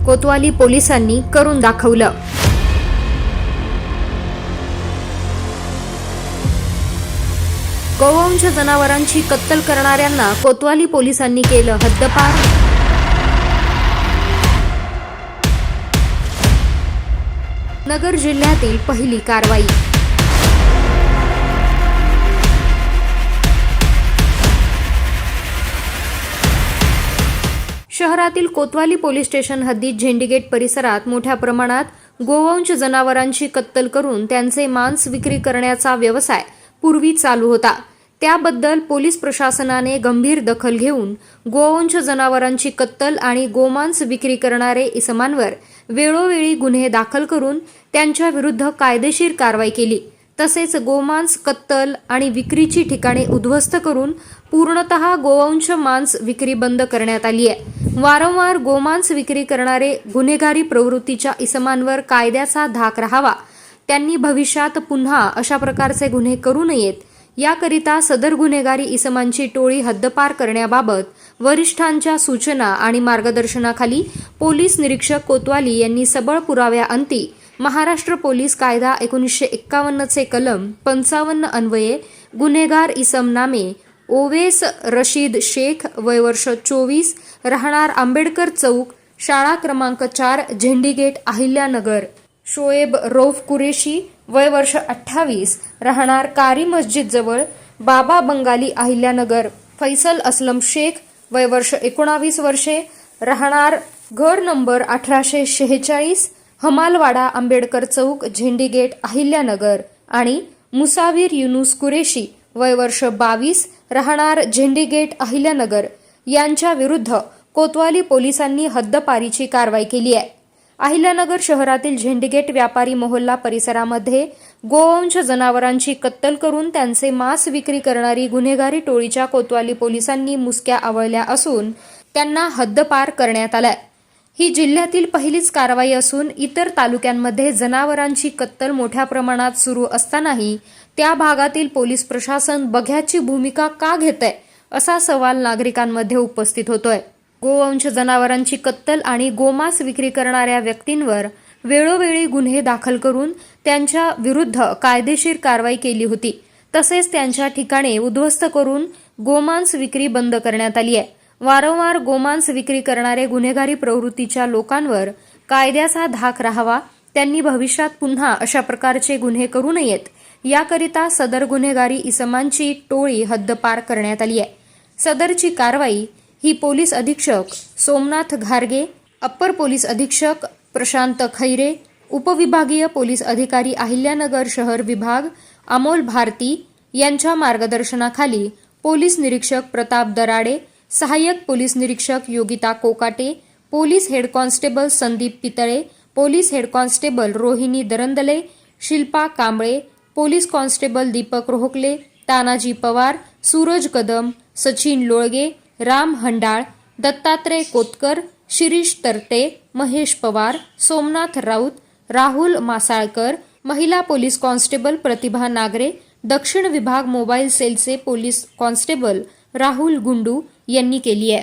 कोतवाली पोलिसांनी करून दाखवलं। गोवंश जनावरांची कत्तल करणाऱ्यांना कोतवाली पोलिसांनी केलं हद्दपार। नगर जिल्ह्यातील पहिली कारवाई। शहरातील कोतवाली पोलीस स्टेशन हद्दीत झेंडीगेट परिसरात मोठ्या प्रमाणात गोवंश जनावरांची कत्तल करून त्यांचे मांस विक्री करण्याचा व्यवसाय पूर्वी चालू होता। त्याबद्दल पोलीस प्रशासनाने गंभीर दखल घेऊन गोवंश जनावरांची कत्तल आणि गोमांस विक्री करणारे इसमांवर वेळोवेळी गुन्हे दाखल करून त्यांच्या विरुद्ध कायदेशीर कारवाई केली। तसेच गोमांस कत्तल आणि विक्रीची ठिकाणे उद्ध्वस्त करून पूर्णतः गोवंश मांस विक्री बंद करण्यात आली आहे। वारंवार गोमांस विक्री करणारे गुन्हेगारी प्रवृत्तीच्या इसमांवर कायद्याचा धाक राहावा, त्यांनी भविष्यात पुन्हा अशा प्रकारचे गुन्हे करू नयेत, याकरिता सदर गुन्हेगारी इसमांची टोळी हद्दपार करण्याबाबत वरिष्ठांच्या सूचना आणि मार्गदर्शनाखाली पोलीस निरीक्षक कोतवाली यांनी सबळ पुराव्याअंती महाराष्ट्र पोलीस कायदा 1951 चे कलम 55 अन्वये गुन्हेगार इसम नामे ओवेस रशीद शेख वय वर्ष 24 राहणार आंबेडकर चौक शाळा क्रमांक 4 झेंडीगेट अहिल्यानगर, शोएब रौफ कुरेशी वय वर्ष 28 राहणार कारी मस्जिद जवळ बाबा बंगाली अहिल्यानगर, फैसल असलम शेख वय वर्ष 19 वर्षे राहणार घर नंबर 1846 हमालवाडा आंबेडकर चौक झेंडीगेट अहिल्यानगर आणि मुसाविर युनुस कुरेशी वय वर्ष 22 राहणार झेंडीगेट अहिल्यानगर यांच्या विरुद्ध कोतवाली पोलिसांनी हद्दपारीची कारवाई केली आहे। अहिल्यानगर शहरातील झेंडीगेट व्यापारी मोहल्ला परिसरामध्ये गोवंश जनावरांची कत्तल करून त्यांचे मांस विक्री करणारी गुन्हेगारी टोळीच्या कोतवाली पोलिसांनी मुसक्या आवळल्या असून त्यांना हद्दपार करण्यात आलाय। ही जिल्ह्यातील पहिलीच कारवाई असून इतर तालुक्यांमध्ये जनावरांची कत्तल मोठ्या प्रमाणात सुरू असतानाही त्या भागातील पोलीस प्रशासन बघ्याची भूमिका का घेतंय असा सवाल नागरिकांमध्ये उपस्थित होतोय। गोवंश जनावरांची कत्तल आणि गोमांस विक्री करणाऱ्या व्यक्तींवर वेळोवेळी गुन्हे दाखल करून त्यांच्या विरुद्ध कायदेशीर कारवाई केली होती। तसेच त्यांच्या ठिकाणे उद्ध्वस्त करून गोमांस विक्री बंद करण्यात आली आहे। वारंवार गोमांस विक्री करणारे गुन्हेगारी प्रवृत्तीच्या लोकांवर कायद्याचा धाक राहावा, त्यांनी भविष्यात पुन्हा अशा प्रकारचे गुन्हे करू नयेत, याकरिता सदर गुन्हेगारी इसमांची टोळी हद्दपार करण्यात आली आहे। सदरची कारवाई ही पोलीस अधीक्षक सोमनाथ घारगे, अप्पर पोलीस अधीक्षक प्रशांत खैरे, उपविभागीय पोलीस अधिकारी अहिल्यानगर शहर विभाग अमोल भारती यांच्या मार्गदर्शनाखाली पोलीस निरीक्षक प्रताप दराडे, सहाय्यक पोलीस निरीक्षक Yogita Kokate, police head constable Sandeep Pitale, police head constable Rohini Darandale, Shilpa Kamble, police constable Deepak Rohakale, Tanaji Pawar, Suraj Kadam, Sachin Lolge, Ram Handal, Dattatray Kotkar, Shirish Tarte, Mahesh Pawar, Somnath Raut, Rahul Masalkar, महिला पोलीस कॉन्स्टेबल प्रतिभा नागरे, दक्षिण विभाग मोबाईल सेलचे पोलीस कॉन्स्टेबल राहुल गुंडू यांनी केली आहे।